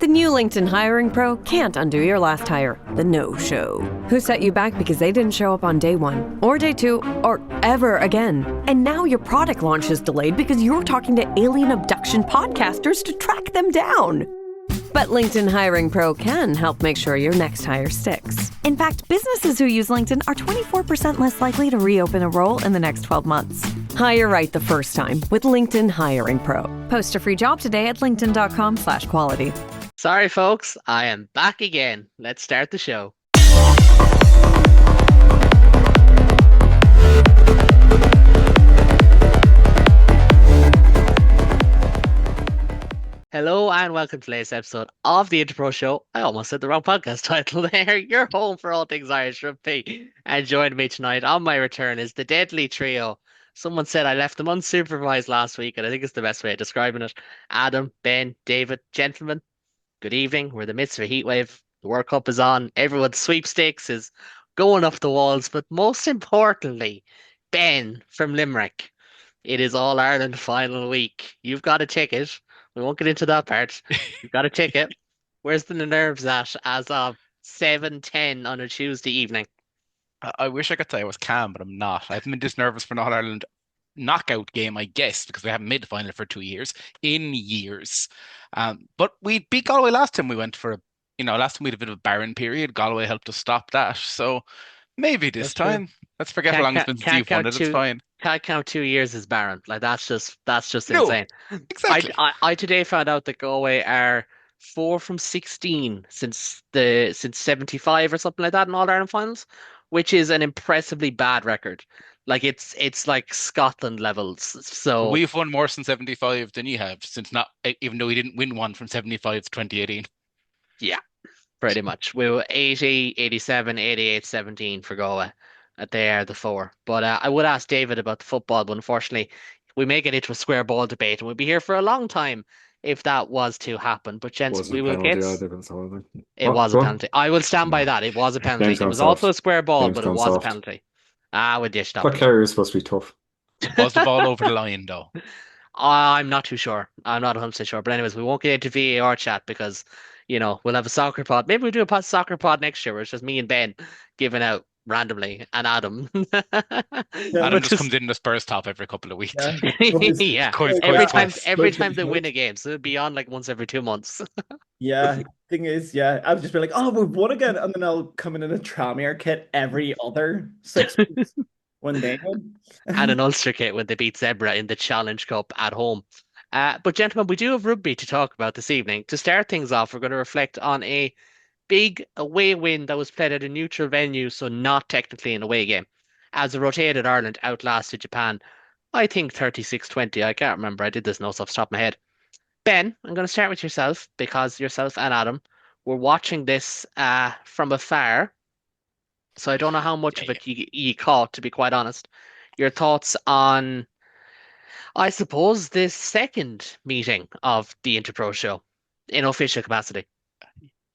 new LinkedIn Hiring Pro can't undo your last hire, the no-show. Who set you back because they didn't show up on day one, or day two, or ever again. And now your product launch is delayed because you're talking to alien abduction podcasters to track them down. But LinkedIn Hiring Pro can help make sure your next hire sticks. In fact, businesses who use LinkedIn are 24% less likely to reopen a role in the next 12 months. Hire right the first time with LinkedIn Hiring Pro. Post a free job today at linkedin.com/quality. Sorry, folks, I am back again. Let's start the show. Hello and welcome to today's episode of the Interpro Show. I almost said the wrong podcast title there. You're home for all things Irish rugby. And joining me tonight on my return is the deadly trio. Someone said I left them unsupervised last week, and I think it's the best way of describing it. Adam, Ben, David, gentlemen, good evening. We're in the midst of a heat wave. The World Cup is on. Everyone's sweepstakes is going up the walls. But most importantly, Ben from Limerick. It is All Ireland final week. You've got a ticket. We won't get into that part. You've got a ticket. Where's the nerves at as of 7:10 on a Tuesday evening? I wish I could say I was calm, but I'm not. I haven't been this nervous for an All-Ireland knockout game, I guess, because we haven't made the final for 2 years. In years. But we beat Galway last time we went for, last time we had a bit of a barren period. Galway helped us stop that. So maybe this time. True. Let's forget how long it's been since you've won it. It's fine. Can't count 2 years as barren. Like that's just No, insane. Exactly. I today found out that Galway are 4 from 16 since 75 or something like that in All Ireland finals, which is an impressively bad record. Like it's like Scotland levels. So we've won more since 75 than you have, even though we didn't win one from 75 to 2018. Yeah, pretty much. We were 80, 87, 88, 17 for Galway. They are the 4. But I would ask David about the football, but unfortunately, we may get into a square ball debate, and we'll be here for a long time if that was to happen. But gents, we will get. It was a penalty. I will stand by that. It was a penalty. It was also a square ball, but it was a penalty. We dished up. That carrier is supposed to be tough. Was the ball over the line, though? I'm not too sure. I'm not 100% sure. But anyways, we won't get into VAR chat because, we'll have a soccer pod. Maybe we'll do a soccer pod next year where it's just me and Ben giving out randomly, and Adam. Adam just comes in the Spurs top every couple of weeks. Yeah. Every time they win a game, so it'll be on like once every 2 months. Yeah. Thing is, I'll just be like, oh, we've won again, and then I'll come in a Tranmere kit every other 6 weeks when they win. And an Ulster kit when they beat Zebra in the Challenge Cup at home. But gentlemen, we do have rugby to talk about this evening. To start things off, we're going to reflect on a big away win that was played at a neutral venue, so not technically an away game, as the rotated Ireland outlasted Japan, I think 36-20. I can't remember. I did this notes off the top of my head. Ben, I'm going to start with yourself because yourself and Adam were watching this from afar, so I don't know how much of it you caught, to be quite honest. Your thoughts on, I suppose, this second meeting of the Interpro Show in official capacity.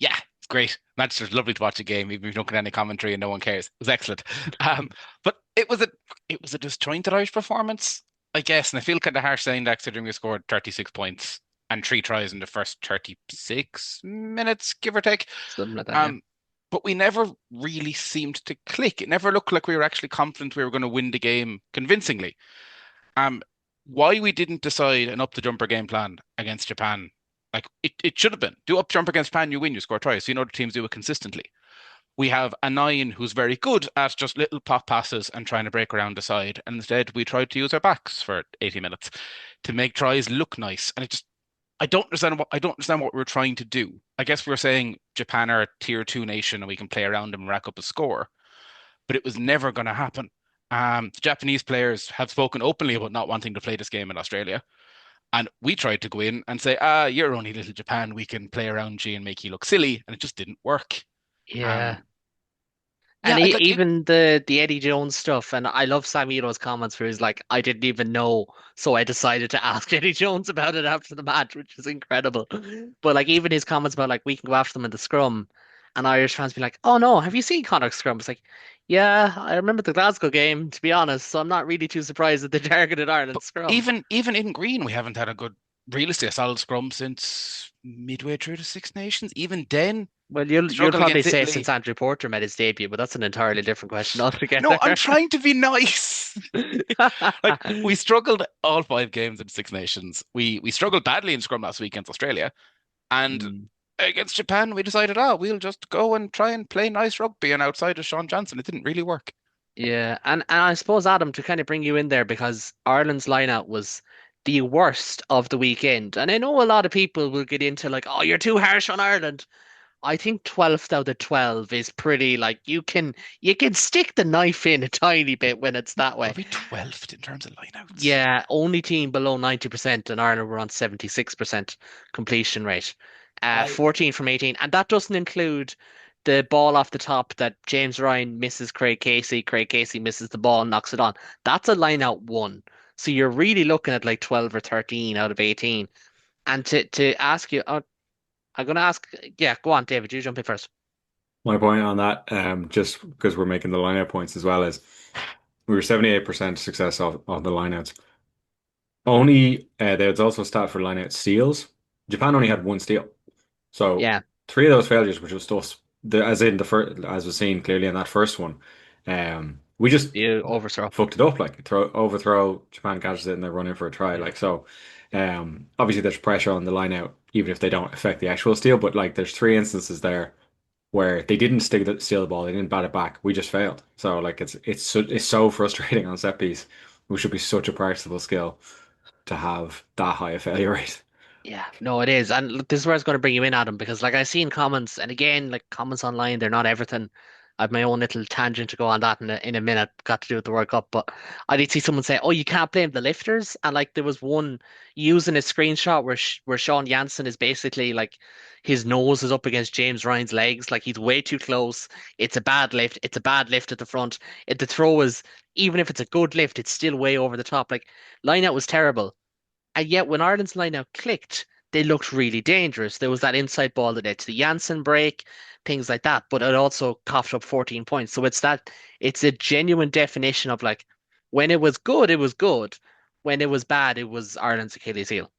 Yeah. It's great. Manchester's lovely to watch a game, even if you don't get any commentary and no one cares. It was excellent. But it was a disjointed Irish performance, I guess, and I feel kind of harsh saying that considering we scored 36 points and 3 tries in the first 36 minutes, give or take. Something like that. But we never really seemed to click. It never looked like we were actually confident we were going to win the game convincingly. Why we didn't decide an up-the-jumper game plan against Japan, like it should have been. Do up jump against Japan, you win, you score tries. So you know the teams do it consistently. We have a 9 who's very good at just little pop passes and trying to break around the side. And instead we tried to use our backs for 80 minutes to make tries look nice. And I don't understand what we're trying to do. I guess we were saying Japan are a tier 2 nation and we can play around them and rack up a score. But it was never going to happen. The Japanese players have spoken openly about not wanting to play this game in Australia. And we tried to go in and say, you're only little Japan. We can play around you and make you look silly. And it just didn't work. Yeah. And even the Eddie Jones stuff. And I love Sam Edo's comments where he's like, I didn't even know. So I decided to ask Eddie Jones about it after the match, which is incredible. But like even his comments about like, we can go after them in the scrum. And Irish fans be like, oh no, have you seen Connacht's scrum? It's like, yeah, I remember the Glasgow game, to be honest. So I'm not really too surprised that they targeted Ireland's scrum. Even in Green, we haven't had a good realistically a solid scrum since midway through the Six Nations. Even then, Well, you'll struggled probably against say since Italy. Andrew Porter made his debut, but that's an entirely different question No, altogether. I'm trying to be nice. Like we struggled all 5 games in Six Nations. We struggled badly in scrum last week against Australia, and Mm. against Japan we decided, oh, we'll just go and try and play nice rugby. And outside of Sean Johnson, it didn't really work. Yeah, and I suppose Adam to kind of bring you in there because Ireland's lineout was the worst of the weekend, and I know a lot of people will get into like, oh, you're too harsh on Ireland. I think 12th out of 12 is pretty like you can stick the knife in a tiny bit when it's that Were way. we 12th in terms of lineouts? Yeah, only team below 90% and Ireland were on 76% completion rate. I 14 from 18. And that doesn't include the ball off the top that James Ryan misses Craig Casey misses the ball and knocks it on. That's a line out one. So you're really looking at like 12 or 13 out of 18. And to ask you, I'm going to ask, yeah, go on, David, you jump in first. My point on that, just because we're making the lineout points as well, is we were 78% success of the lineouts. Only there's also a stat for lineout steals. Japan only had one steal. So Yeah, three of those failures were just us. As in the first, as was seen clearly in that first one, we just you overthrow. fucked it up. Like overthrow, Japan catches it and they're running for a try. Yeah. Like so, obviously there's pressure on the line out, even if they don't affect the actual steal. But like there's three instances there where they didn't steal the ball, they didn't bat it back. We just failed. So like it's so frustrating on set piece. We should be such a practicable skill to have that high a failure rate. Yeah, no, it is. And look, this is where I was going to bring you in, Adam, because like I've seen comments, and again, like comments online, they're not everything. I've my own little tangent to go on that in a minute, got to do with the World Cup. But I did see someone say, "Oh, you can't blame the lifters." And like there was one using a screenshot where Sean Jansen is basically like his nose is up against James Ryan's legs, like he's way too close. It's a bad lift. It's a bad lift at the front. The throw is even if it's a good lift, it's still way over the top. Like line out was terrible. And yet, when Ireland's line-out clicked, they looked really dangerous. There was that inside ball that led to the Janssen break, things like that. But it also coughed up 14 points. So it's a genuine definition of like, when it was good, it was good. When it was bad, it was Ireland's Achilles heel.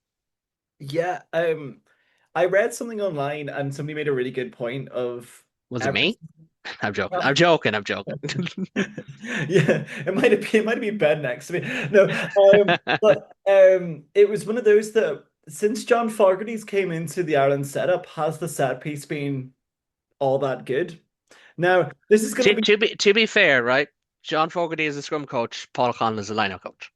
yeah, I read something online and somebody made a really good point of Was it every me? I'm joking. I'm joking. I'm joking. yeah, it might be bed next to me. No, but it was one of those that since John Fogarty's came into the Ireland setup, has the set piece been all that good? Now, this is going to be To be fair, right? John Fogarty is a scrum coach. Paul Conlon is a line-out coach.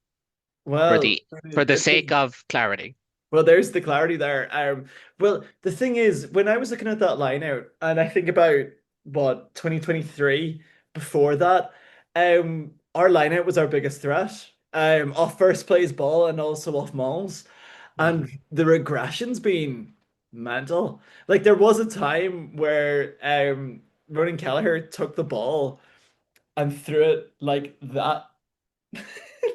For well. the for the sake of clarity. Well, there's the clarity there. Well, the thing is, when I was looking at that line out, and I think about what 2023 before that, our line out was our biggest threat. Off first plays ball and also off mauls. And Mhm. the regression's been mental. Like there was a time where Ronan Kelleher took the ball and threw it like that.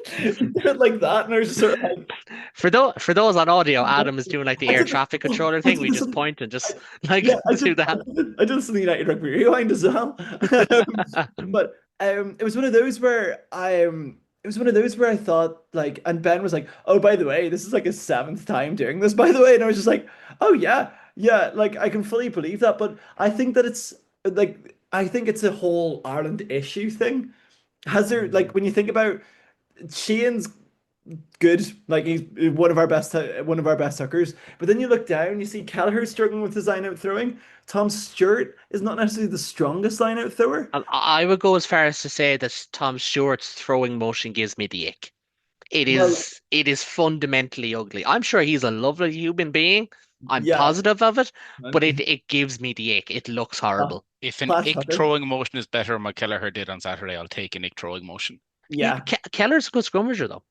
Threw it like that, and I was just sort of like For those on audio, Adam is doing like the I air did traffic controller I thing. did We this just point and just like yeah, do that. I did some United Rugby Rewind as well. But it was one of those where I thought like, and Ben was like, "Oh, by the way, this is like a seventh time doing this, by the way," and I was just like, "Oh yeah, yeah, like I can fully believe that." But I think that it's like I think it's a whole Ireland issue thing. Has there like when you think about Sheehan's good. Like he's one of our best hookers. But then you look down, you see Kelleher struggling with his line out throwing. Tom Stewart is not necessarily the strongest line out thrower. And I would go as far as to say that Tom Stewart's throwing motion gives me the ick. It Well, is it is fundamentally ugly. I'm sure he's a lovely human being. I'm yeah, positive of it, but man. it gives me the ick. It looks horrible. If an Class ick hooker. throwing motion is better than what Kelleher did on Saturday, I'll take an ick throwing motion. Yeah, Yeah. Keller's a good scrummager though.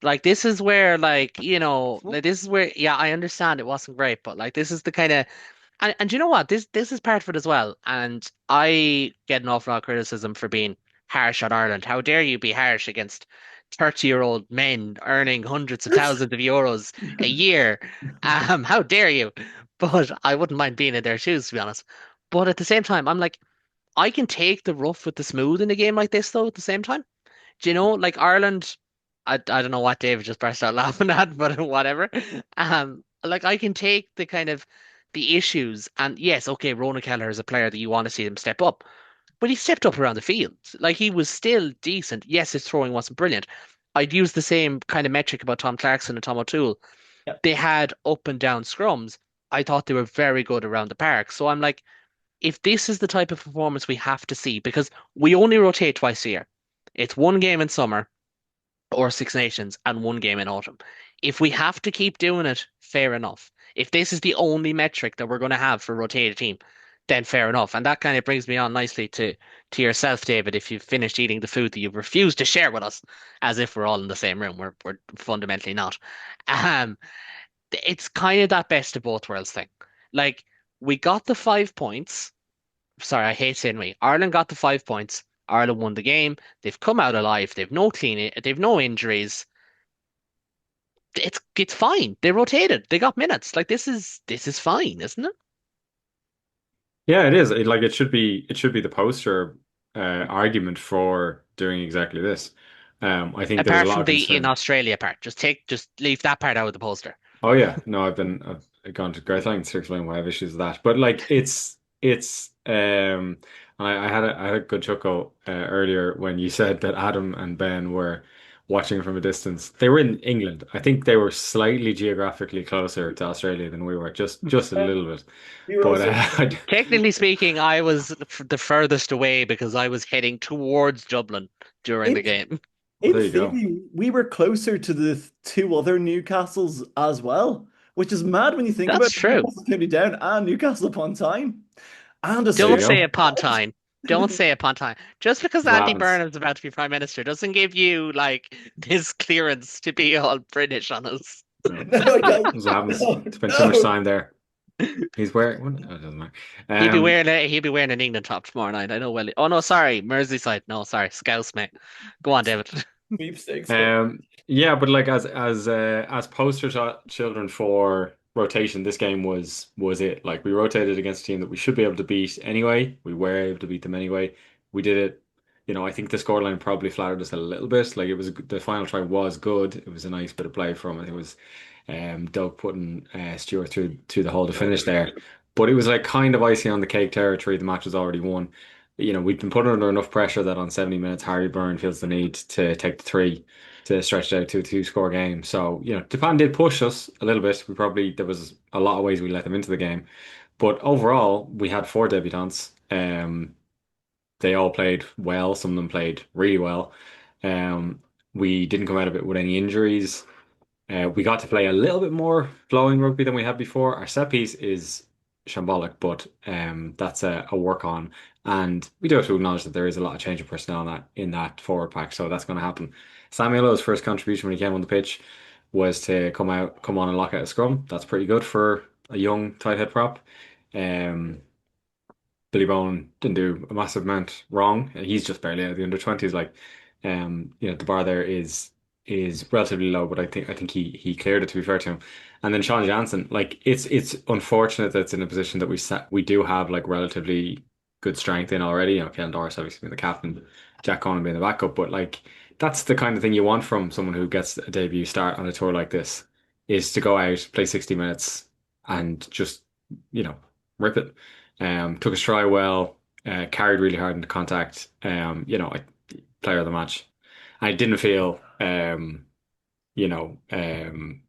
Like this is where like this is where yeah, I understand it wasn't great, but like this is the kind of and you know what? This is part of it as well. And I get an awful lot of criticism for being harsh on Ireland. How dare you be harsh against 30-year-old men earning hundreds of thousands of euros a year? How dare you? But I wouldn't mind being in their shoes, to be honest. But at the same time, I'm like, I can take the rough with the smooth in a game like this, though, at the same time. Do you know, like Ireland? I don't know what David just burst out laughing at, but whatever. Like I can take the kind of the issues, and yes, okay, Rona Kelleher is a player that you want to see him step up, but he stepped up around the field. Like he was still decent. Yes, his throwing wasn't brilliant. I'd use the same kind of metric about Tom Clarkson and Tom O'Toole. Yep. They had up and down scrums. I thought they were very good around the park. So I'm like, if this is the type of performance we have to see, because we only rotate twice a year, it's one game in summer or Six Nations and one game in autumn. If we have to keep doing it, fair enough. If this is the only metric that we're going to have for rotated team, then fair enough. And that kind of brings me on nicely to yourself, David. If you've finished eating the food that you've refused to share with us, as if we're all in the same room, we're fundamentally not. Um, it's kind of that best of both worlds thing. Like we got the 5 points. Sorry, I hate saying we. Ireland got the 5 points. Ireland won the game. They've come out alive. They've no injuries. It's fine. They rotated. They got minutes. Like this is fine, isn't it? Yeah, it is. It should be the poster argument for doing exactly this. I think there was a Apart lot from of the in concern. Australia part. Just leave that part out of the poster. Oh yeah, no, I've gone to great lengths to explain why I have issues with that. But like it's I had a good chuckle earlier when you said that Adam and Ben were watching from a distance. They were in England. I think they were slightly geographically closer to Australia than we were, just a little bit. We were But also Technically speaking, I was the furthest away because I was heading towards Dublin during the in game. well, in there you go. theory, we were closer to the two other Newcastles as well, which is mad when you think about That's it. true. Newcastle County Down and Newcastle upon Tyne and a There you Don't certain say go. upon time. Don't say upon time. Just because That's what Andy happens. Burnham's about to be Prime Minister doesn't give you like this clearance to be all British on us. No, No, okay. that's what happens. No, Spend too much no. time there. He's wearing. Oh, it doesn't matter. He'll be wearing an England top tomorrow night. I know well. Oh no, sorry, Merseyside. No, sorry, Scouse, mate. Go on, David. Sweepstakes. Yeah, but like as poster children for rotation, this game was it. Like we rotated against a team that we should be able to beat anyway. We were able to beat them anyway. We did it. I think the scoreline probably flattered us a little bit. Like the final try was good. It was a nice bit of play from. I think it was Doug putting Stewart through the hole to finish there. But it was like kind of icing on the cake territory. The match was already won. We've been put under enough pressure that on 70 minutes, Harry Byrne feels the need to take the three to stretch it out to a two-score game. So, Japan did push us a little bit. There was a lot of ways we let them into the game. But overall, we had four debutants. They all played well. Some of them played really well. We didn't come out of it with any injuries. We got to play a little bit more flowing rugby than we had before. Our set piece is shambolic, but that's a work on. And we do have to acknowledge that there is a lot of change of personnel in that forward pack, so that's going to happen. Samuel Lowe's first contribution when he came on the pitch was to come on and lock out a scrum. That's pretty good for a young tight head prop. Um, Billy Bowen didn't do a massive amount wrong. He's just barely out of the under 20s. Like, the bar there is relatively low, but I think he cleared it, to be fair to him. And then Sean Jansen, like it's unfortunate that it's in a position that we do have like relatively good strength in already. Ken Doris obviously being the captain, Jack Conan being the backup, but like that's the kind of thing you want from someone who gets a debut start on a tour like this, is to go out, play 60 minutes and just, you know, rip it. Took his try well, carried really hard into contact. Player of the match. I didn't feel, you know, um,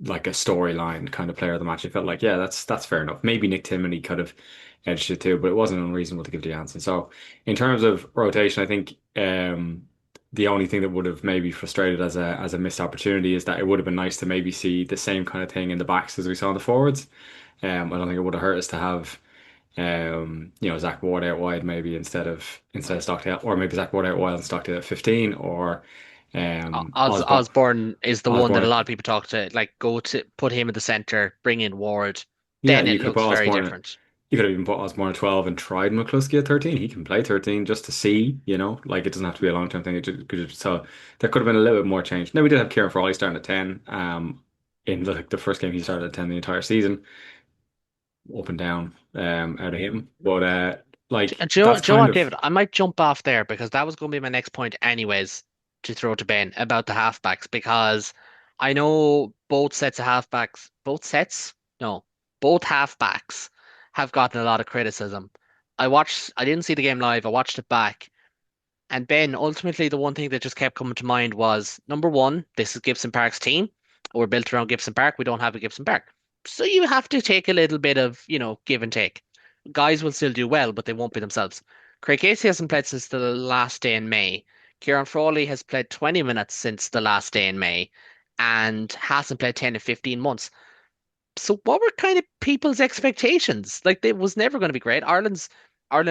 like a storyline kind of player of the match. I felt like, yeah, that's fair enough. Maybe Nick Timoney could have edged it too, but it wasn't unreasonable to give to Janssen. So in terms of rotation, I think the only thing that would have maybe frustrated as a missed opportunity is that it would have been nice to maybe see the same kind of thing in the backs as we saw in the forwards. I don't think it would have hurt us to have Zach Ward out wide maybe instead of Stockdale, or maybe Zach Ward out wide and Stockdale at 15, or Osborne. Osborne is the one that a Osborne. lot of people talk to. Like, go to put him in the center, bring in Ward, Yeah, then you it could put looks very Osborne. different. You could have even put Osborne at 12 and tried McCluskey at 13. He can play 13 just to see, like it doesn't have to be a long term thing. So there could have been a little bit more change. Now we did have Kieran Frawley starting at 10. In the first game he started at 10 the entire season, up and down, out of him. But Do like you know, that's do you know kind what, of David? I might jump off there because that was going to be my next point, anyways. to throw to Ben about the halfbacks because I know both sets of halfbacks, both sets? No, both halfbacks have gotten a lot of criticism. I didn't see the game live, I watched it back. And Ben, ultimately, the one thing that just kept coming to mind was number one, this is Gibson Park's team. We're built around Gibson Park. We don't have a Gibson Park. So you have to take a little bit of, give and take. Guys will still do well, but they won't be themselves. Craig Casey hasn't played since the last day in May. Kieran Frawley has played 20 minutes since the last day in May and hasn't played 10 to 15 months. So what were kind of people's expectations? Like it was never going to be great. Ireland,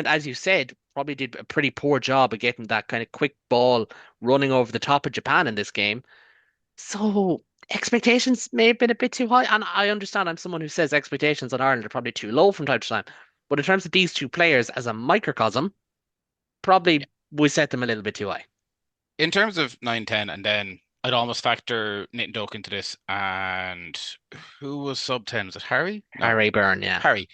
as you said, probably did a pretty poor job of getting that kind of quick ball running over the top of Japan in this game. So expectations may have been a bit too high. And I understand I'm someone who says expectations on Ireland are probably too low from time to time. But in terms of these two players as a microcosm, probably we set them a little bit too high. In terms of 9-10, and then I'd almost factor Nathan Doak into this. And who was sub 10? Was it Harry? No, Harry Byrne, yeah. Harry.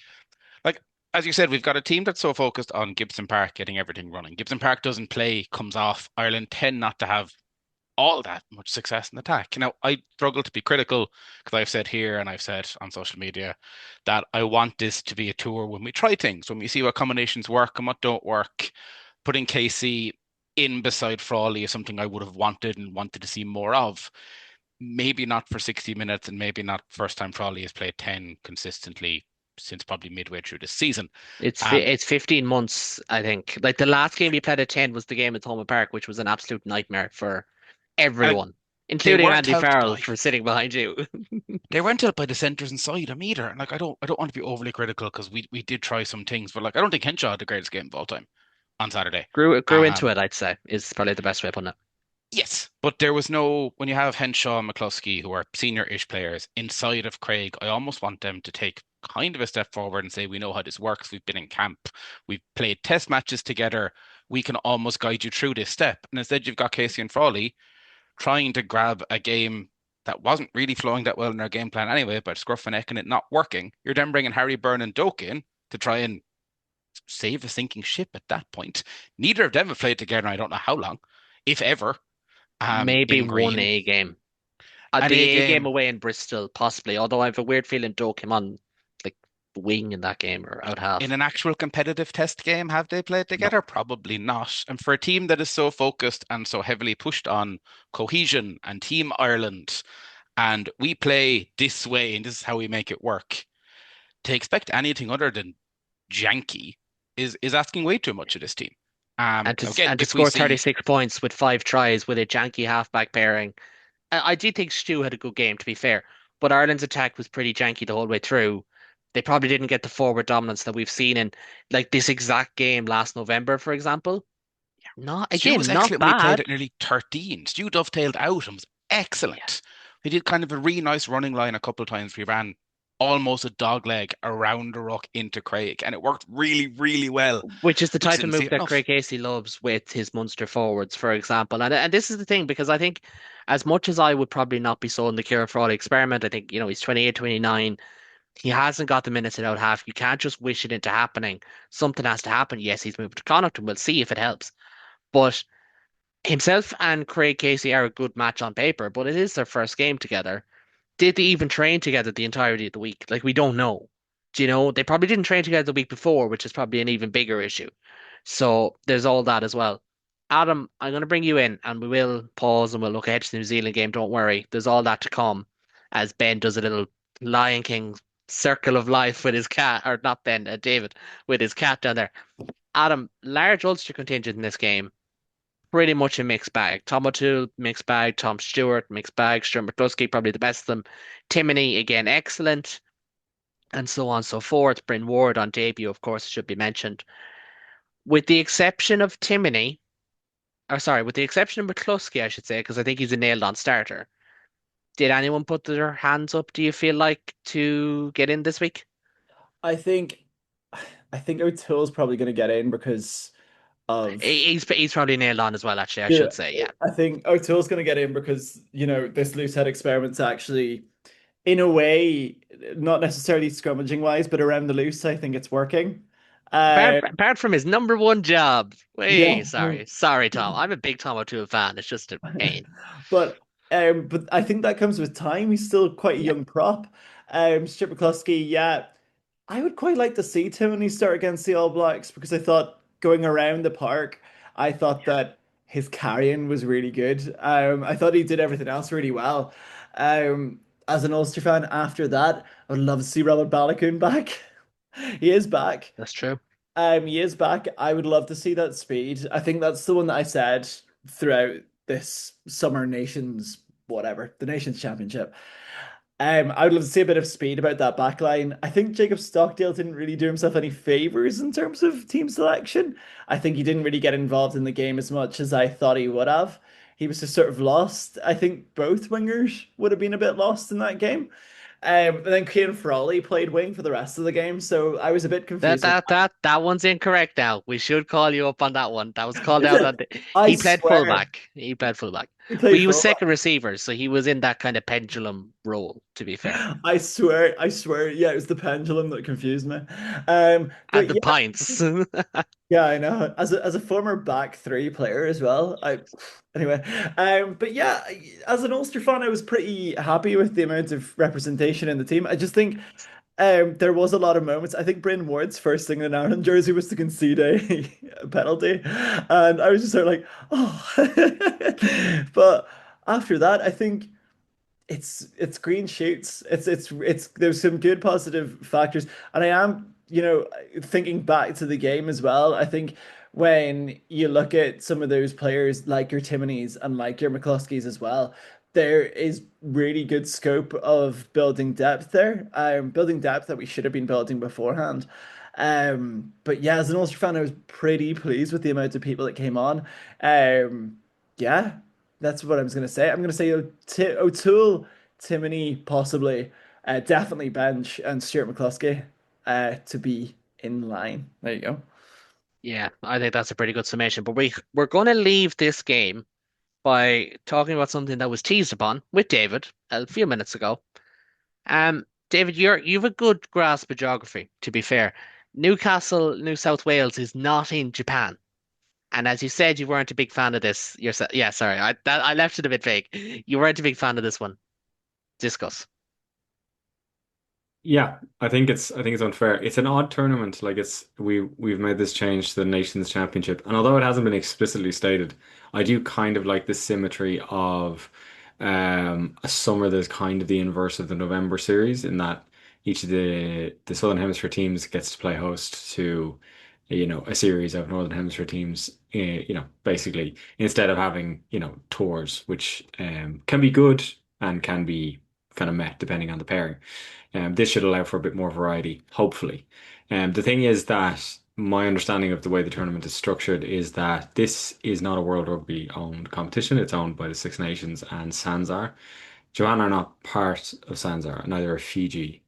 Like, as you said, we've got a team that's so focused on Gibson Park getting everything running. Gibson Park doesn't play, comes off. Ireland tend not to have all that much success in attack. Now, I struggle to be critical because I've said here and I've said on social media that I want this to be a tour when we try things, when we see what combinations work and what don't work. Putting Casey in beside Frawley is something I would have wanted to see more of. Maybe not for 60 minutes and maybe not first time Frawley has played 10 consistently since probably midway through this season. It's 15 months, I think. Like the last game he played at 10 was the game at Thomond Park, which was an absolute nightmare for And everyone, they including weren't Andy helped Farrell by for sitting behind you. they weren't helped by the centres inside him either. And like I don't want to be overly critical because we did try some things, but like I don't think Henshaw had the greatest game of all time on Saturday. Grew into Um it, I'd say, is probably the best way of putting it. yes, but there was no when you have Henshaw and McCluskey who are senior-ish players inside of Craig, I almost want them to take kind of a step forward and say, we know how this works. We've been in camp, we've played test matches together. We can almost guide you through this step. And instead you've got Casey and Frawley trying to grab a game that wasn't really flowing that well in their game plan anyway, but scruff and neck and it not working. You're then bringing Harry Byrne and Doak in to try and save a sinking ship at that point. Neither of them have played together in I don't know how long, if ever, Maybe in one green. A game. An The A A game game away in Bristol, possibly. Although I have a weird feeling Doe came on like wing in that game or out in half. an actual competitive test game, have they played No. together? Probably not. And for a team that is so focused and so heavily pushed on cohesion and Team Ireland, and we play this way and this is how we make it work, to expect anything other than janky is asking way too much of this team. Again, And to if we score see 36 points with 5 tries with a janky halfback pairing. I did think Stu had a good game, to be fair, but Ireland's attack was pretty janky the whole way through. They probably didn't get the forward dominance that we've seen in like this exact game last November, for example. Stu was Not excellent when he played bad. at nearly 13. Stu dovetailed out and was Yeah. excellent. He did kind of a really nice running line a couple of times. We ran almost a dog leg around the ruck into Craig, and it worked really, really well. Which is the We just type of didn't see move it that enough. Craig Casey loves with his Munster forwards, for example. And this is the thing, because I think as much as I would probably not be sold on the Kieran Frawley experiment, I think, he's 28, 29. He hasn't got the minutes at out half. You can't just wish it into happening. Something has to happen. Yes, he's moved to Connacht, and we'll see if it helps. But himself and Craig Casey are a good match on paper, but it is their first game together. Did they even train together the entirety of the week? Like, we don't know. Do you know? They probably didn't train together the week before, which is probably an even bigger issue. So there's all that as well. Adam, I'm going to bring you in and we will pause and we'll look ahead to the New Zealand game. Don't worry. There's all that to come as Ben does a little Lion King circle of life with his cat, or not Ben, David, with his cat down there. Adam, large Ulster contingent in this game, pretty much a mixed bag. Tom O'Toole, mixed bag. Tom Stewart, mixed bag. Stuart McCluskey, probably the best of them. Timoney, again, excellent. And so on and so forth. Bryn Ward on debut, of course, should be mentioned. With the exception of Timoney, or sorry, with the exception of McCluskey, I should say, because I think he's a nailed on starter. Did anyone put their hands up, do you feel like, to get in this week? I think I think O'Toole's probably going to get in because of He's probably nailed on as well, actually, I yeah. should say, yeah. I think O'Toole's going to get in because this loose head experiment's actually in a way not necessarily scrummaging wise, but around the loose, I think it's working. Uh, Apart from his number one job. yeah. Way sorry, Tom. I'm a big Tom O'Toole fan. It's just a pain. But I think that comes with time. He's still quite a Yeah, young prop. Stuart McCloskey, yeah, I would quite like to see Timoney start against the All Blacks because I thought going around the park, I thought that his carrying was really good. I thought he did everything else really well. As an Ulster fan, after that, I would love to see Robert Balakoon back. He is back. that's true. Years back, I would love to see that speed. I think that's the one that I said throughout this Summer Nations, whatever, the Nations Championship. I would love to see a bit of speed about that back line. I think Jacob Stockdale didn't really do himself any favors in terms of team selection. I think he didn't really get involved in the game as much as I thought he would have. He was just sort of lost. I think both wingers would have been a bit lost in that game. And then Cian Frawley played wing for the rest of the game, so I was a bit That confused with that that that one's incorrect now. We should call you up on that one. That was called Is out it? on the, I he played swear fullback. He played fullback. he But played he was fullback. second receiver, so he was in that kind of pendulum role, to be fair. I swear, yeah, it was the pendulum that confused me. And But the yeah, pints. yeah, I know. As a former back three player as well, I anyway. But yeah, as an Ulster fan, I was pretty happy with the amount of representation in the team. I just think there was a lot of moments. I think Bryn Ward's first thing in an Ireland jersey was to concede a penalty, and I was just sort of like, oh. But after that, I think it's green shoots. It's there's some good positive factors, and I am thinking back to the game as well. I think when you look at some of those players like your Timoneys and like your McCloskeys as well, there is really good scope of building depth there. Building depth that we should have been building beforehand. But yeah, as an Ulster fan, I was pretty pleased with the amount of people that came on. Um, yeah, that's what I was going to say. I'm going to say O'Toole, Timoney, possibly, definitely bench, and Stuart McCloskey to be in line. There you go. Yeah, I think that's a pretty good summation. But we're going to leave this game by talking about something that was teased upon with David a few minutes ago. David, you've a good grasp of geography, to be fair. Newcastle, New South Wales is not in Japan. And as you said, you weren't a big fan of this yourself. Yeah, sorry, I left it a bit vague. You weren't a big fan of this one. Discuss. Yeah, I think it's unfair. It's an odd tournament. Like we've made this change to the Nations Championship, and although it hasn't been explicitly stated, I do kind of like the symmetry of a summer that's kind of the inverse of the November series, in that each of the Southern Hemisphere teams gets to play host to, a series of Northern Hemisphere teams. Basically instead of having tours, which can be good and can be kind of met depending on the pairing. This should allow for a bit more variety, hopefully. The thing is that my understanding of the way the tournament is structured is that this is not a World Rugby owned competition. It's owned by the Six Nations and Sanzar. Japan are not part of Sanzar, neither are Fiji.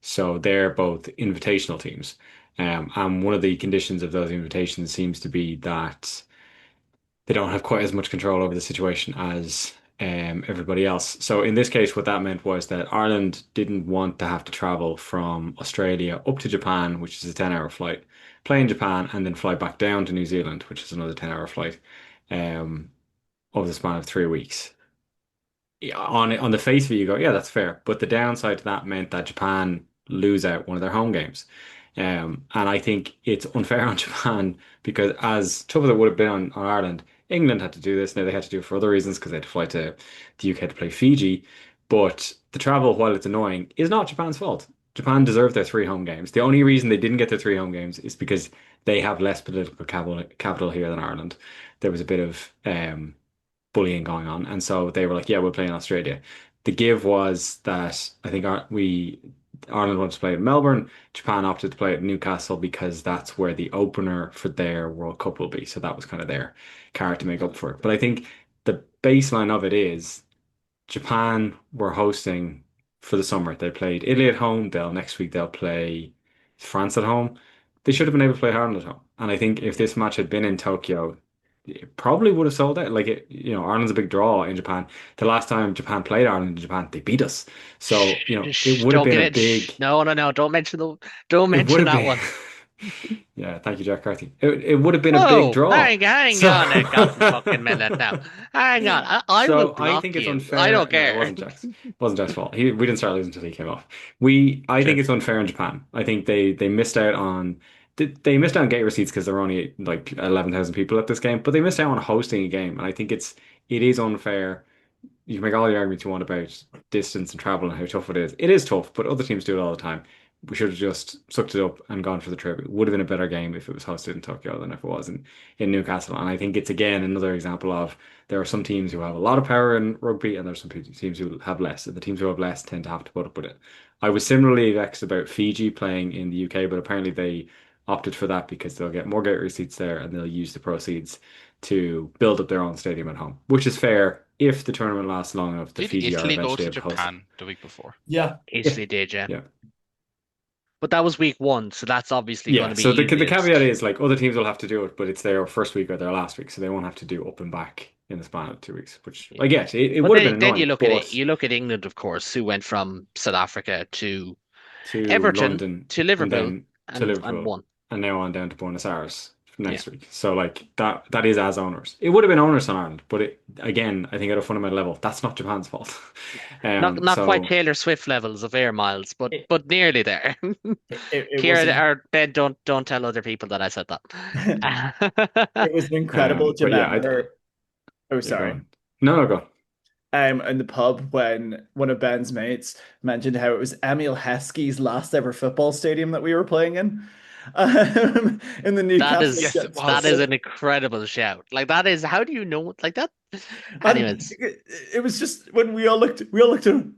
So they're both invitational teams. And one of the conditions of those invitations seems to be that they don't have quite as much control over the situation as everybody else. So in this case, what that meant was that Ireland didn't want to have to travel from Australia up to Japan, which is a 10-hour flight, play in Japan, and then fly back down to New Zealand, which is another 10-hour flight, um, over the span of 3 weeks. Yeah, on the face of it, you go, yeah, that's fair. But the downside to that meant that Japan lose out one of their home games. And I think it's unfair on Japan because as tough as it would have been on Ireland, England had to do this. Now they had to do it for other reasons because they had to fly to the UK to play Fiji. But the travel, while it's annoying, is not Japan's fault. Japan deserved their three home games. The only reason they didn't get their three home games is because they have less political capital here than Ireland. There was a bit of bullying going on, and so they were like, "Yeah, we'll play in Australia." The give was that I think Ireland wanted to play in Melbourne. Japan opted to play at Newcastle because that's where the opener for their World Cup will be. So that was kind of their card to make up for it. But I think the baseline of it is Japan were hosting for the summer. They played Italy at home. Next week they'll play France at home. They should have been able to play Ireland at home. And I think if this match had been in Tokyo, it probably would have sold out. Like Ireland's a big draw in Japan. The last time Japan played Ireland in Japan, they beat us. So, it would have Don't been get a it. big, No. Don't it would mention have that been, one. Yeah, thank you, Jack Carthy. It would have been a big Oh, draw. hang So, on a god fucking minute now. Hang on. I will so I block think it's you. I unfair. don't No, it care. wasn't Jack's. It wasn't Jack's fault. We didn't start losing until he came off. I True. think it's unfair in Japan. I think they missed out on they missed out on gate receipts because there were only like 11,000 people at this game, but they missed out on hosting a game, and I think it is unfair. You can make all the arguments you want about distance and travel and how tough it is. It is tough, but other teams do it all the time. We should have just sucked it up and gone for the trip. It would have been a better game if it was hosted in Tokyo than if it was in Newcastle. And I think it's again another example of there are some teams who have a lot of power in rugby and there's some teams who have less. And the teams who have less tend to have to put up with it. I was similarly vexed about Fiji playing in the UK, but apparently they opted for that because they'll get more gate receipts there and they'll use the proceeds to build up their own stadium at home, which is fair if the tournament lasts long enough. The Did Fiji are Italy go eventually to able to host it. Japan the week before? Yeah. Yeah, Italy did, yeah. yeah, But that was week one, so that's obviously going yeah. to be So the easiest. caveat is like other teams will have to do it, but it's their first week or their last week, so they won't have to do up and back in the span of 2 weeks. Which Yeah. I get. It But would have been then you annoying, look at it. but You look at England, of course, who went from South Africa to to Everton London to and Liverpool then to and Liverpool won. and now on down to Buenos Aires Yeah. next week. So like that is as owners. It would have been owners on Ireland, but it again, I think at a fundamental level, that's not Japan's fault. Not quite So Taylor Swift levels of air miles, but It, nearly there. it was Kira, an or Ben, don't tell other people that I said it that. was an incredible. Do you but yeah, remember? Oh, yeah, go sorry. on. No, go. In the pub when one of Ben's mates mentioned how it was Emil Heskey's last ever football stadium that we were playing in the That Newcastle Yes, is it against that was. is Celtic. an incredible shout. Like that is how do you know like that? And Anyways, it was just when we all looked at him.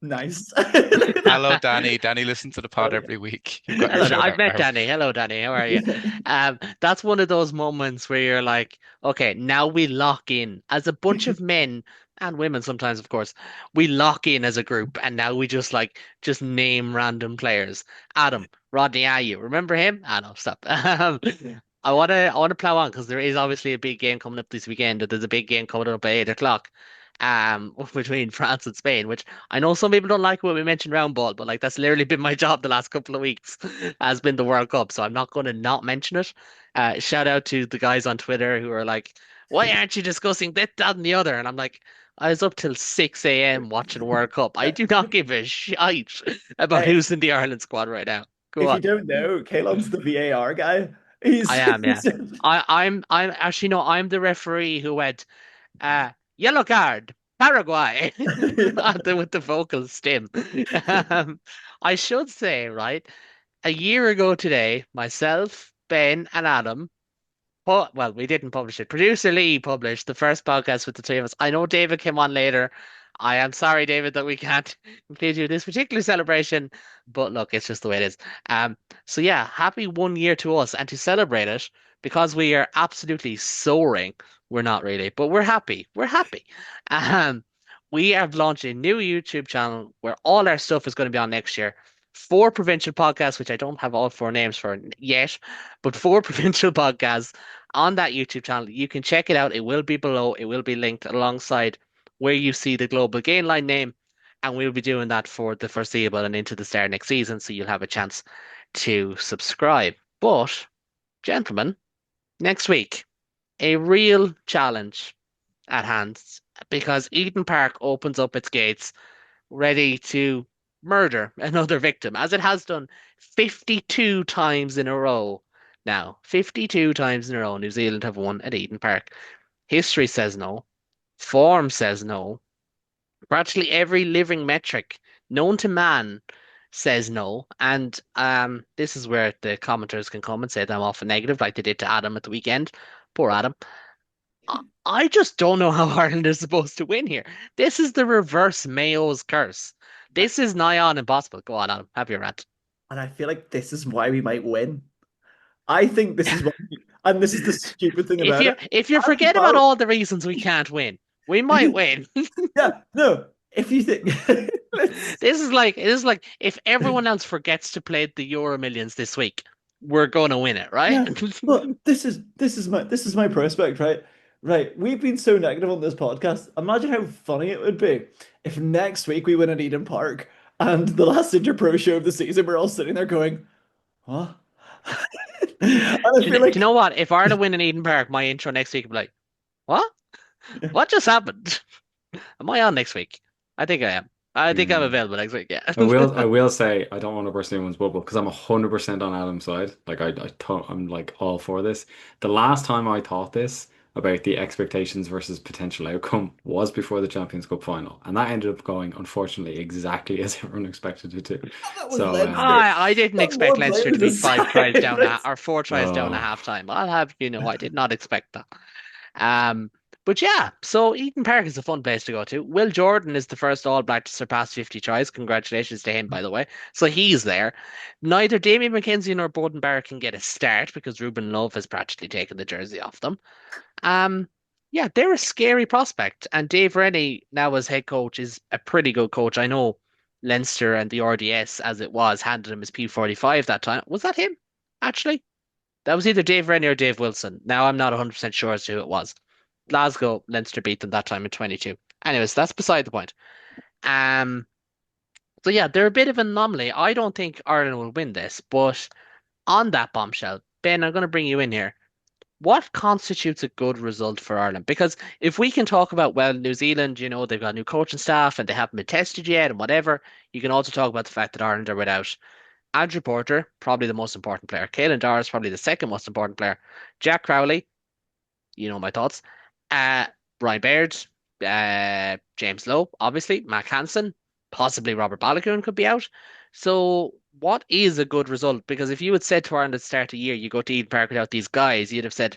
Nice. Hello, Danny. Danny listens to the pod every week. You've got your hello, shout I've out met now. Danny. Hello, Danny. How are you? That's one of those moments where you're like, okay, now we lock in as a bunch of men and women sometimes, of course. We lock in as a group, and now we just name random players. Adam, Rodney Ayew, remember him? Ah, no, stop. I wanna plow on because there is obviously a big game coming up this weekend. There's a big game coming up at 8 o'clock. Between France and Spain, which I know some people don't like when we mention round ball, but like that's literally been my job the last couple of weeks, has been the World Cup. So I'm not going to not mention it. Shout out to the guys on Twitter who are like, "Why aren't you discussing this, that, and the other?" And I'm like, I was up till 6 a.m. watching World Cup. I do not give a shite about Hey, who's in the Ireland squad right now. Go if you on. don't know, Caolán's the VAR guy. I He's, am, yeah. I'm actually no, I'm the referee who went. Yellow card, Paraguay, yeah. with the vocal stim. Um, I should say, right, a year ago today, myself, Ben, and Adam, well, we didn't publish it. Producer Lee published the first podcast with the three of us. I know David came on later. I am sorry, David, that we can't include you in this particular celebration, but look, it's just the way it is. Um, so yeah, happy 1 year to us, and to celebrate it, because we are absolutely soaring. We're not really, but we're happy. We're happy. Um, we have launched a new YouTube channel where all our stuff is going to be on next year. Four provincial podcasts, which I don't have all four names for yet, but four provincial podcasts on that YouTube channel. You can check it out. It will be below. It will be linked alongside where you see the Global Gain Line name. And we'll be doing that for the foreseeable and into the start next season. So you'll have a chance to subscribe. But, gentlemen, next week, a real challenge at hand because Eden Park opens up its gates ready to murder another victim, as it has done 52 times in a row now. 52 times in a row, New Zealand have won at Eden Park. History says no. Form says no. Practically every living metric known to man says no. And this is where the commenters can come and say that I'm often negative, like they did to Adam at the weekend. Poor Adam. I just don't know how Ireland is supposed to win here. This is the reverse Mayo's curse. This is nigh on impossible. Go on, Adam. Have your rant. And I feel like this is why we might win. I think this is what, and this is the stupid thing If about you it. if you Andy forget about Barrow, all the reasons we can't win, we might win. yeah, no, if you think, let's, This is like if everyone else forgets to play the Euro Millions this week, we're gonna win it, right? yeah, but this is my prospect, right? Right, we've been so negative on this podcast. Imagine how funny it would be if next week we win at Eden Park and the last Interpro show of the season, we're all sitting there going, "What? And I Do feel you like know what? If Ireland win in Eden Park, my intro next week will be like, what? What just happened? Am I on next week? I think I am. I think I'm Mm. available next week. Yeah. I will say I don't want to burst anyone's bubble because I'm 100% on Adam's side. Like I'm like all for this. The last time I thought this about the expectations versus potential outcome was before the Champions Cup final, and that ended up going unfortunately exactly as everyone expected it to. that was So Leinster. I didn't Got expect more Leinster players to be aside. 5 tries down Like, or 4 tries down at oh half time. I'll have you know, I did not expect that. Um, but yeah, so Eden Park is a fun place to go to. Will Jordan is the first All Black to surpass 50 tries. Congratulations to him, by the way. So he's there. Neither Damien McKenzie nor Bowden Barrett can get a start because Ruben Love has practically taken the jersey off them. Um, yeah, they're a scary prospect. And Dave Rennie, now as head coach, is a pretty good coach. I know Leinster and the RDS, as it was, handed him his P45 that time. Was that him, actually? That was either Dave Rennie or Dave Wilson. Now I'm not 100% sure as to who it was. Glasgow, Leinster beat them that time in 22. Anyways, that's beside the point. Um, so yeah, they're a bit of an anomaly. I don't think Ireland will win this, but on that bombshell, Ben, I'm going to bring you in here. What constitutes a good result for Ireland? Because if we can talk about, well, New Zealand, you know, they've got new coaching staff and they haven't been tested yet and whatever, you can also talk about the fact that Ireland are without Andrew Porter, probably the most important player. Caolán Doris, probably the second most important player. Jack Crowley, you know my thoughts. Uh, Brian Baird, James Lowe, obviously, Mac Hansen, possibly Robert Balogun could be out. So, what is a good result? Because if you had said to Ireland at the start of the year, you go to Eden Park without these guys, you'd have said,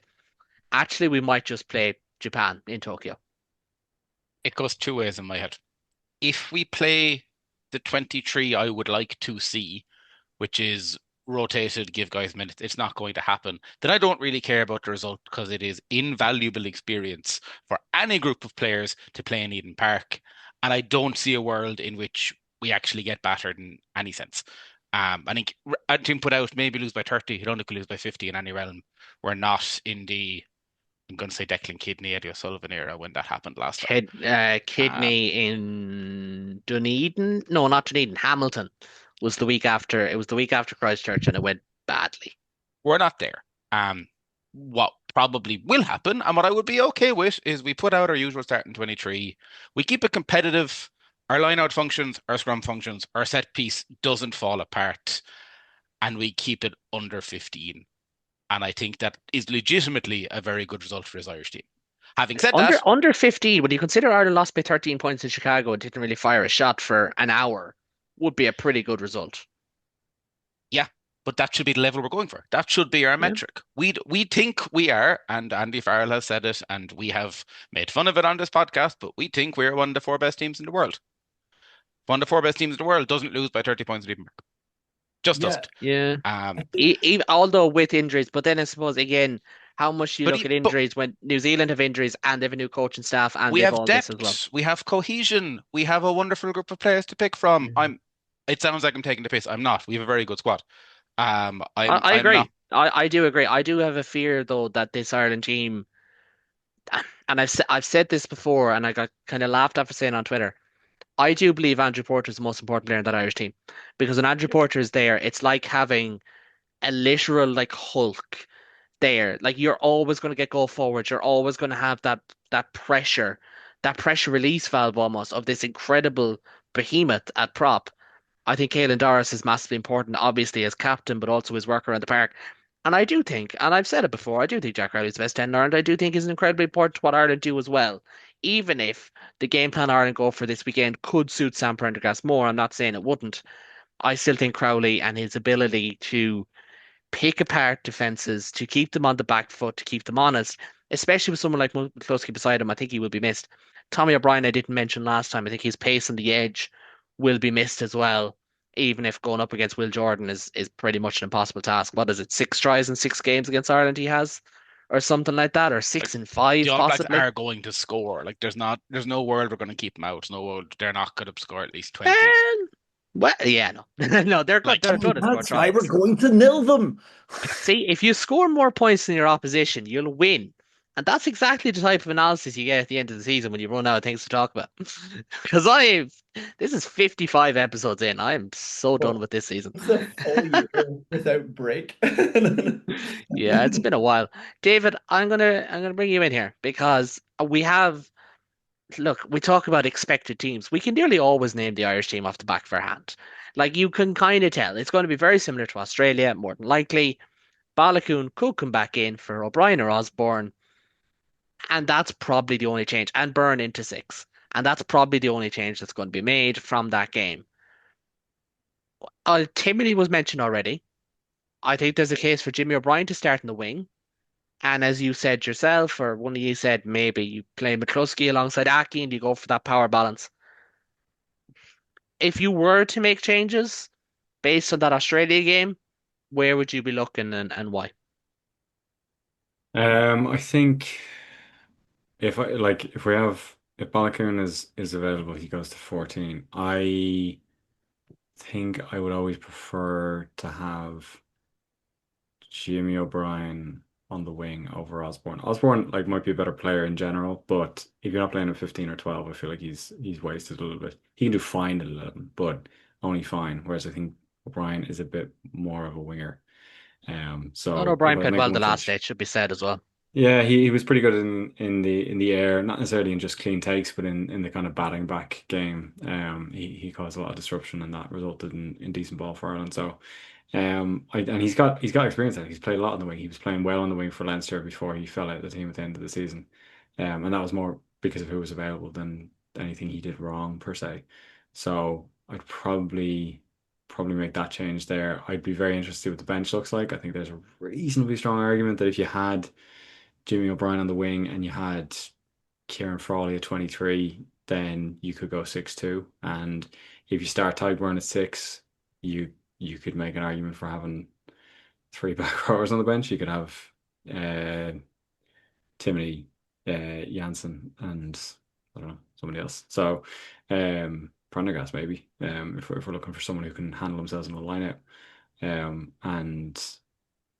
actually, we might just play Japan in Tokyo. It goes two ways in my head. If we play the 23 I would like to see, which is rotated, give guys minutes, it's not going to happen, then I don't really care about the result because it is invaluable experience for any group of players to play in Eden Park. And I don't see a world in which we actually get battered in any sense. I think a team put out maybe lose by 30, it only could lose by 50 in any realm. We're not in the, I'm going to say Declan Kidney, Eddie O'Sullivan era when that happened last time. Kidney in Dunedin. No, not Dunedin. Hamilton was the week after. It was the week after Christchurch, and it went badly. We're not there. What probably will happen, and what I would be okay with, is we put out our usual starting 23. We keep it competitive. Our line out functions, our scrum functions, our set piece doesn't fall apart, and we keep it under 15. And I think that is legitimately a very good result for his Irish team. Having said that, Under 15, when you consider Ireland lost by 13 points in Chicago and didn't really fire a shot for an hour, would be a pretty good result. yeah, but that should be the level we're going for. That should be our Yeah. metric. We think we are, and Andy Farrell has said it, and we have made fun of it on this podcast, but we think we're one of the four best teams in the world. One of the four best teams in the world doesn't lose by 30 points in Eden Park. Just yeah, doesn't. Yeah. Um, Although with injuries, but then I suppose again, how much do you but, look at but injuries when New Zealand have injuries and they have a new coaching staff and we they've have all this as well. depth, we have cohesion, we have a wonderful group of players to pick from. Mhm. It sounds like I'm taking the piss. I'm not. We have a very good squad. I I'm not. agree. I do agree. I do have a fear though that this Ireland team, and I've said this before, and I got kind of laughed at for saying on Twitter. I do believe Andrew Porter is the most important player in that Irish team because when Andrew Porter is there, it's like having a literal like Hulk there. Like you're always going to get go forward. You're always going to have that pressure release valve almost of this incredible behemoth at prop. I think Caelan Doris is massively important, obviously as captain, but also his work around the park. And I do think, and I've said it before, I do think Jack Riley's the best 10 in Ireland. I do think he's incredibly important to what Ireland do as well. Even if the game plan Ireland go for this weekend could suit Sam Prendergast more, I'm not saying it wouldn't. I still think Crowley and his ability to pick apart defenses, to keep them on the back foot, to keep them honest, especially with someone like McCloskey beside him. I think he will be missed. Tommy O'Brien, I didn't mention last time. I think his pace on the edge will be missed as well, even if going up against Will Jordan is pretty much an impossible task. What is it, 6 tries in 6 games against Ireland he has? Or something like that, or Like, six in the five All Blacks possibly. are going to score. Like there's no world we're going to keep them out. No world they're not going to score at least 20. And well, yeah, no, no, they're good. Like They're going to score that's why we're tries. going to nil them. See, if you score more points than your opposition, you'll win. And that's exactly the type of analysis you get at the end of the season when you run out of things to talk about. Because this is 55 episodes in. I am so done Well, with this season. it's a full year without break. Yeah, it's been a while. David, I'm gonna bring you in here because we have look, we talk about expected teams. We can nearly always name the Irish team off the back of our hand. Like you can kind of tell it's going to be very similar to Australia, more than likely. Balakoon could come back in for O'Brien or Osborne, and that's probably the only change. And Burn into six. And that's probably the only change that's going to be made from that game. Timothy was mentioned already. I think there's a case for Jimmy O'Brien to start in the wing. And as you said yourself, or one of you said, maybe you play McCluskey alongside Aki and you go for that power balance. If you were to make changes based on that Australia game, where would you be looking and why? I think if we have if Balakoon is available, he goes to 14. I think I would always prefer to have Jimmy O'Brien on the wing over Osborne. Osborne like might be a better player in general, but if you're not playing at 15 or 12, I feel like he's wasted a little bit. He can do fine at 11, but only fine. Whereas I think O'Brien is a bit more of a winger. Not So if O'Brien I was played well making the one last change, day, it should be said as well. yeah, he was pretty good in the air, not necessarily in just clean takes, but in the kind of batting back game. He caused a lot of disruption, and that resulted in decent ball for Ireland. So, and he's got experience there. He's played a lot on the wing. He was playing well on the wing for Leinster before he fell out of the team at the end of the season. And that was more because of who was available than anything he did wrong per se. So I'd probably make that change there. I'd be very interested what the bench looks like. I think there's a reasonably strong argument that if you had Jimmy O'Brien on the wing and you had Kieran Frawley at 23, then you could go 6-2. And if you start Tadhg at six, you could make an argument for having three back rowers on the bench. You could have uh, Timothy, Janssen, and I don't know, somebody else. So Prendergast maybe, if we're looking for someone who can handle themselves in the lineup. And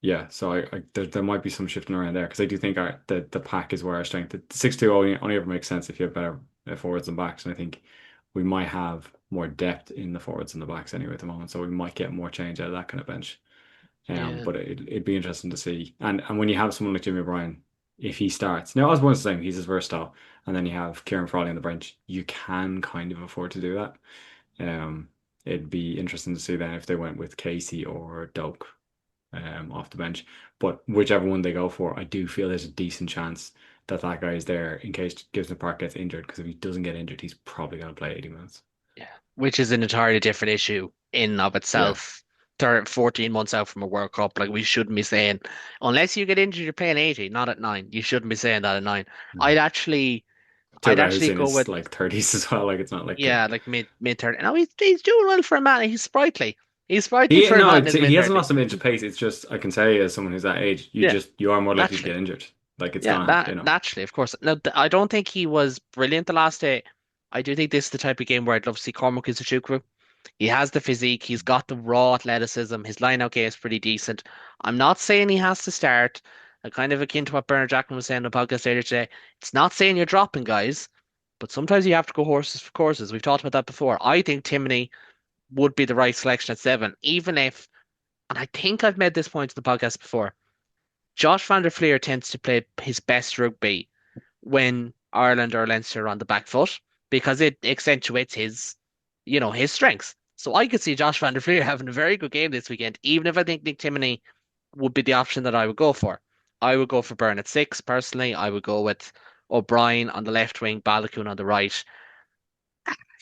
yeah, so there might be some shifting around there because I do think the pack is where our strength. The 6-2 only ever makes sense if you have better forwards and backs, and I think we might have more depth in the forwards and the backs anyway at the moment, so we might get more change out of that kind of bench. Yeah. But it'd be interesting to see. And when you have someone like Jimmy O'Brien, if he starts now, Osborne's the same, he's as versatile, and then you have Kieran Frawley on the bench, you can kind of afford to do that. It'd be interesting to see then if they went with Casey or Doak off the bench. But whichever one they go for, I do feel there's a decent chance that that guy is there in case Gibson Park gets injured. Because if he doesn't get injured, he's probably going to play 80 minutes. Yeah. Which is an entirely different issue in and of Yeah. itself. 14 months out from a World Cup, like we shouldn't be saying, unless you get injured, you're playing 80, not at nine. You shouldn't be saying that at nine. Mm. I'd actually, To a I'd guy who's actually in go his with, like 30s as well. Like it's not like yeah, like mid 30. No, he's doing well for a man. He's sprightly. He's sprightly he for a no, man in his he mid hasn't 30s. lost a inch of pace. It's just I can say as someone who's that age, Yeah, you are more likely to naturally. get injured. Like it's Yeah, gonna that naturally, of course. No, I don't think he was brilliant the last day. I do think this is the type of game where I'd love to see Cormac Isachukwu. He has the physique, he's got the raw athleticism, his line out game is pretty decent. I'm not saying he has to start, kind of akin to what Bernard Jackman was saying on the podcast later today. It's not saying you're dropping guys, but sometimes you have to go horses for courses. We've talked about that before. I think Timney would be the right selection at seven, even if, and I think I've made this point to the podcast before. Josh van der Fleer tends to play his best rugby when Ireland or Leinster are on the back foot because it accentuates his strengths. So I could see Josh van der Fleer having a very good game this weekend, even if I think Nick Timoney would be the option that I would go for. I would go for Byrne at six, personally. I would go with O'Brien on the left wing, Balakoon on the right.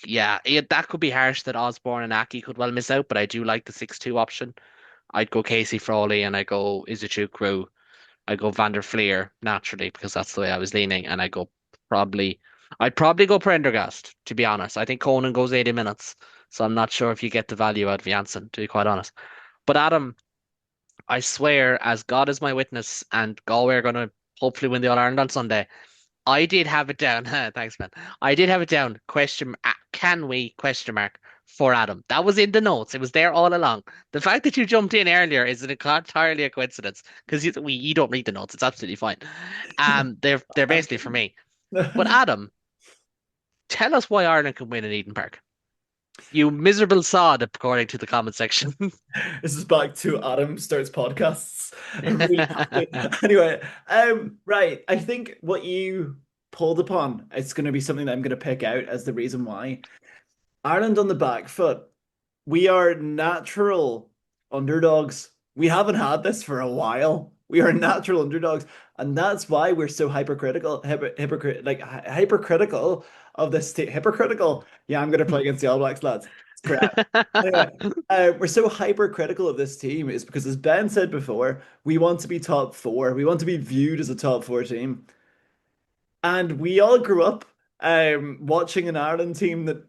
Yeah, that could be harsh that Osborne and Aki could well miss out, but I do like the 6-2 option. I'd go Casey Frawley and I go Izuchukwu. I go Van der Fleer naturally because that's the way I was leaning, and probably, I'd probably go Prendergast to be honest. I think Conan goes 80 minutes, so I'm not sure if you get the value out of Janssen to be quite honest. But Adam, I swear, as God is my witness, and Galway are going to hopefully win the All Ireland on Sunday. I did have it down. Thanks, man. I did have it down. Can we question mark for Adam. That was in the notes. It was there all along. The fact that you jumped in earlier is entirely a coincidence because you don't read the notes. It's absolutely fine. They're basically for me. But Adam, tell us why Ireland can win in Eden Park. You miserable sod, according to the comment section. This is back to Adam starts podcasts. I really have to. Anyway, right. I think what you pulled upon, it's going to be something that I'm going to pick out as the reason why. Ireland on the back foot. We are natural underdogs. We haven't had this for a while. We are natural underdogs, and that's why we're so hypercritical of this team. Hypocritical. Yeah, I'm going to play against the All Blacks, lads. It's crap. Anyway, we're so hypercritical of this team is because, as Ben said before, we want to be top four. We want to be viewed as a top four team. And we all grew up watching an Ireland team that,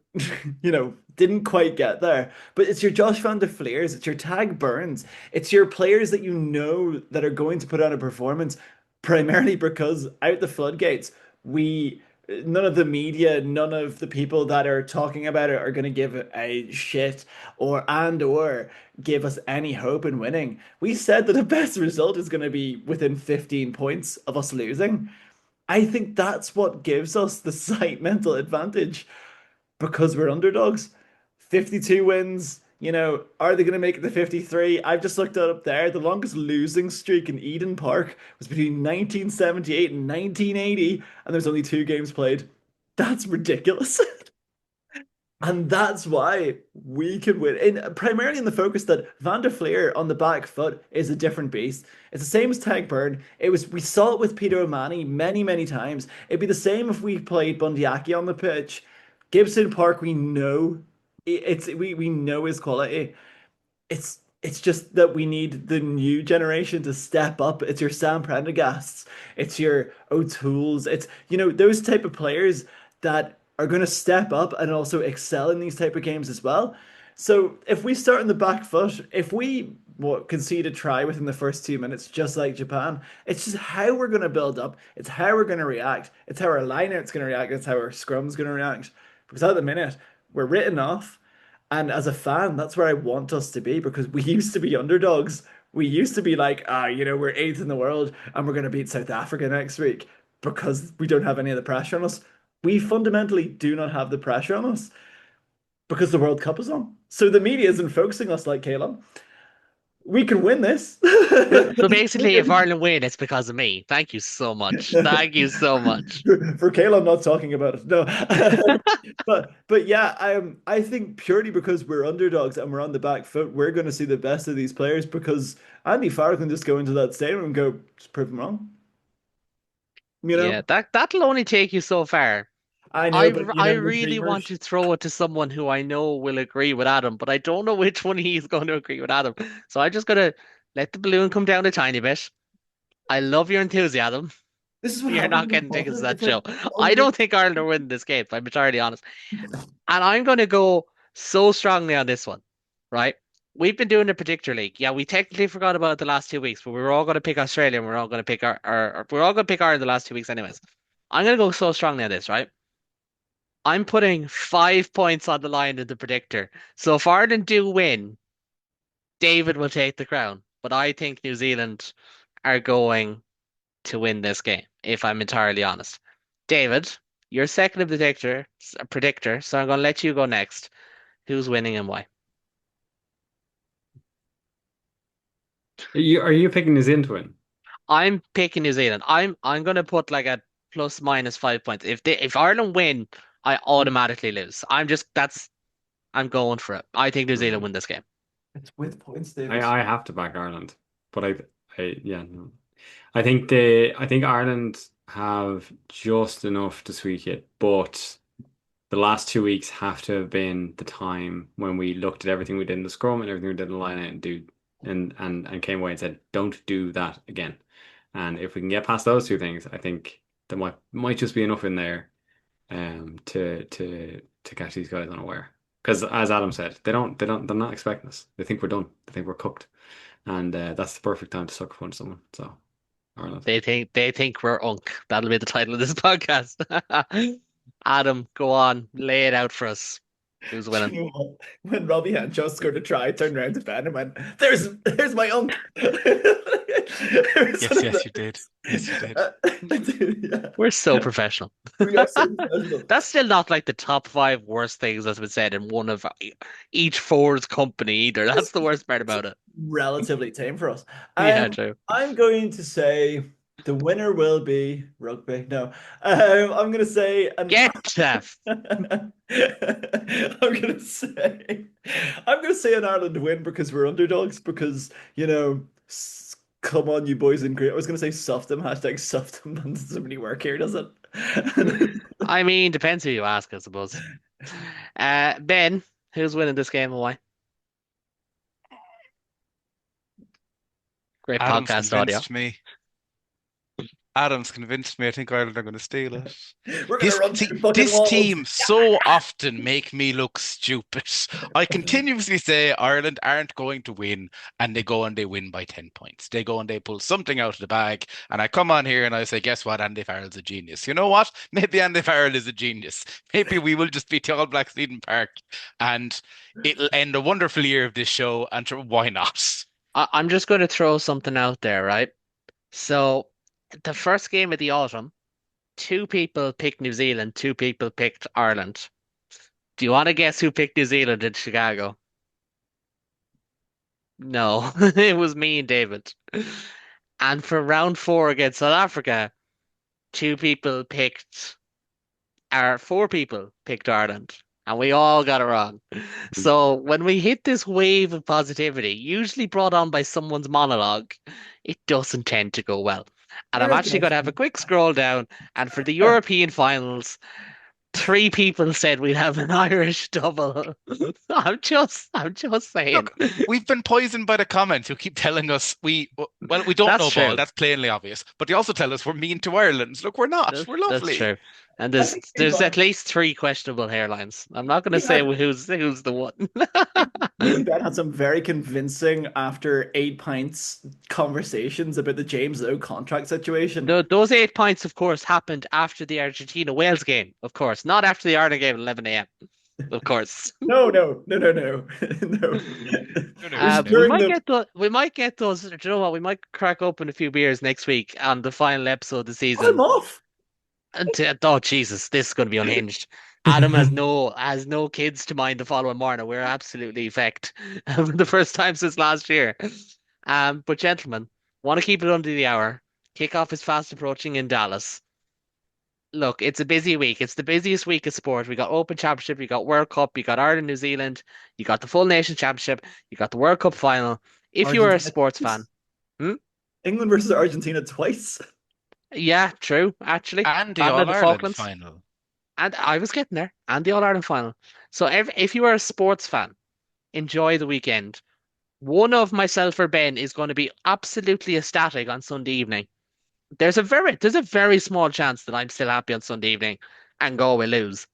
didn't quite get there. But it's your Josh van der Fleers, it's your Tag Burns, it's your players that you know that are going to put on a performance primarily because out the floodgates, none of the media, none of the people that are talking about it are going to give a shit or give us any hope in winning. We said that the best result is going to be within 15 points of us losing. I think that's what gives us the slight mental advantage because we're underdogs. 52 wins, are they going to make it to 53? I've just looked it up there. The longest losing streak in Eden Park was between 1978 and 1980, and there's only 2 games played. That's ridiculous. And that's why we can win. Primarily in the focus that Van der Fleer on the back foot is a different beast. It's the same as Tag Bird. We saw it with Peter O'Mahony many, many times. It'd be the same if we played Bundyaki on the pitch. Gibson Park, we know we know his quality. It's just that we need the new generation to step up. It's your Sam Prendergasts, it's your O'Toole's, it's those type of players that are going to step up and also excel in these type of games as well. So if we start on the back foot, if we concede a try within the first 2 minutes, just like Japan, it's just how we're going to build up. It's how we're going to react. It's how our lineout's going to react. It's how our scrum's going to react. Because at the minute, we're written off. And as a fan, that's where I want us to be because we used to be underdogs. We used to be like, we're eighth in the world and we're going to beat South Africa next week because we don't have any of the pressure on us. We fundamentally do not have the pressure on us because the World Cup is on. So the media isn't focusing us like Caolán. We can win this. So basically, if Ireland win, it's because of me. Thank you so much. Thank you so much. For Caolán not talking about it. No. but yeah, I think purely because we're underdogs and we're on the back foot, we're going to see the best of these players because Andy Farrell can just go into that stadium and go, just prove them wrong. Yeah, that'll only take you so far. I know, I but I we're really want dreamers. to throw it to someone who I know will agree with Adam, but I don't know which one he's going to agree with Adam. So I'm just gonna let the balloon come down a tiny bit. I love your enthusiasm. This is what You're happens not in the getting tickets to pod. that It's like show. I unreal. don't think Ireland are winning this game, if I'm entirely honest. And I'm going to go so strongly on this one, right? We've been doing the predictor league. Yeah, we technically forgot about it the last 2 weeks, but we were all going to pick Australia and we're all going to pick we're all going to pick Ireland the last 2 weeks anyways. I'm going to go so strongly on this, right? I'm putting 5 points on the line in the predictor. So if Ireland do win, David will take the crown. But I think New Zealand are going to win this game, if I'm entirely honest. David, you're second of the predictor, so I'm going to let you go next. Who's winning and why? Are you picking New Zealand to win? I'm picking New Zealand. I'm going to put like a plus minus 5 points. If Ireland win, I automatically lose. I'm going for it. I think New Zealand win this game. It's with points, I David. I have to back Ireland, but yeah, no. I think Ireland have just enough to tweak it, but the last 2 weeks have to have been the time when we looked at everything we did in the scrum and everything we did in the line out and came away and said, don't do that again. And if we can get past those two things, I think there might just be enough in there to catch these guys unaware. Because as Adam said, they're not expecting us. They think we're done. They think we're cooked. And that's the perfect time to sucker punch someone. So Ireland. They think we're unk. That'll be the title of this podcast. Adam, go on, lay it out for us. Who's Do winning? you know what? When Robbie Henshaw scored a try, I turned around to Ben and went, there's my unk. It was Yes, one of yes, you did. Yes, you did. I did, yeah. We're so professional. We are so professional. That's still not like the top 5 worst things that's been said in one of each Ford's company either. That's the worst part about it. Relatively tame for us. Yeah, true. I'm going to say the winner will be rugby. No, I'm going to say Get Jeff. I'm gonna say an Ireland win because we're underdogs because come on you boys in great. I was gonna say soft them hashtag soft them doesn't really work here, does it? I mean, depends who you ask, I suppose. Ben, who's winning this game and why? Great Adam's podcast audio. convinced me. Adam's convinced me. I think Ireland are going to steal it. We're gonna run through fucking This walls. team so often make me look stupid. I continuously say Ireland aren't going to win, and they go and they win by 10 points. They go and they pull something out of the bag, and I come on here and I say, guess what? Andy Farrell's a genius. You know what? Maybe Andy Farrell is a genius. Maybe we will just beat the All Blacks Eden Park, and it'll end a wonderful year of this show, and why not? I'm just going to throw something out there, right? So, the first game of the autumn, 2 people picked New Zealand, 2 people picked Ireland. Do you want to guess who picked New Zealand in Chicago? No, it was me and David. And for round 4 against South Africa, 2 people picked, or 4 people picked Ireland, and we all got it wrong. So when we hit this wave of positivity, usually brought on by someone's monologue, it doesn't tend to go well. And I'm actually going to have a quick scroll down, and for the European finals, 3 people said we'd have an Irish double. I'm just saying. Look, we've been poisoned by the comments who keep telling us we don't That's know true. ball. That's plainly obvious. But they also tell us we're mean to Ireland. Look, we're not. We're That's lovely. true. And I think there's at least 3 questionable hairlines. I'm not going to We say had- who's the one. Me and Ben had some very convincing after 8 pints conversations about the James Lowe contract situation. Those 8 points, of course, happened after the Argentina-Wales game, of course, not after the Ireland game at 11 a.m. Of course. No. No. No, We during might the- get we might get those. Do you know what? We might crack open a few beers next week on the final episode of the I'm season. off. Oh Jesus, this is going to be unhinged. Adam has no kids to mind the following morning. We're absolutely fecked for the first time since last year. But gentlemen, want to keep it under the hour. Kickoff is fast approaching in Dallas. Look, it's a busy week. It's the busiest week of sport. We got Open Championship, you got World Cup, you got Ireland, New Zealand, you got the Full Nation Championship, you got the World Cup final. If you are a Argentina sports twice. fan, England versus Argentina twice. yeah, true, actually. and the Battle All of the Ireland Falklands. final. And I was getting there, and the All Ireland final. So if you are a sports fan, enjoy the weekend. One of myself or Ben is going to be absolutely ecstatic on Sunday evening. There's a very small chance that I'm still happy on Sunday evening and Galway lose.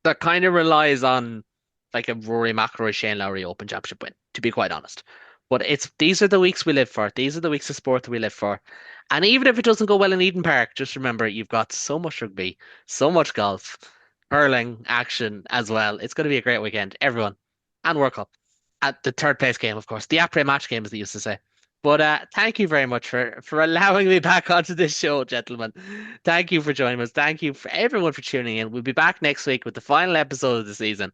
That kind of relies on like a Rory McIlroy Shane Lowry Open Championship win, to be quite honest. But these are the weeks we live for. These are the weeks of sport that we live for. And even if it doesn't go well in Eden Park, just remember you've got so much rugby, so much golf, hurling action as well. It's going to be a great weekend, everyone. And World Cup. At the third place game, of course. The après match game, as they used to say. But thank you very much for allowing me back onto this show, gentlemen. Thank you for joining us. Thank you for everyone for tuning in. We'll be back next week with the final episode of the season.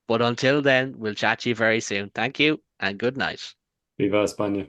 But until then, we'll chat to you very soon. Thank you and good night. Viva España.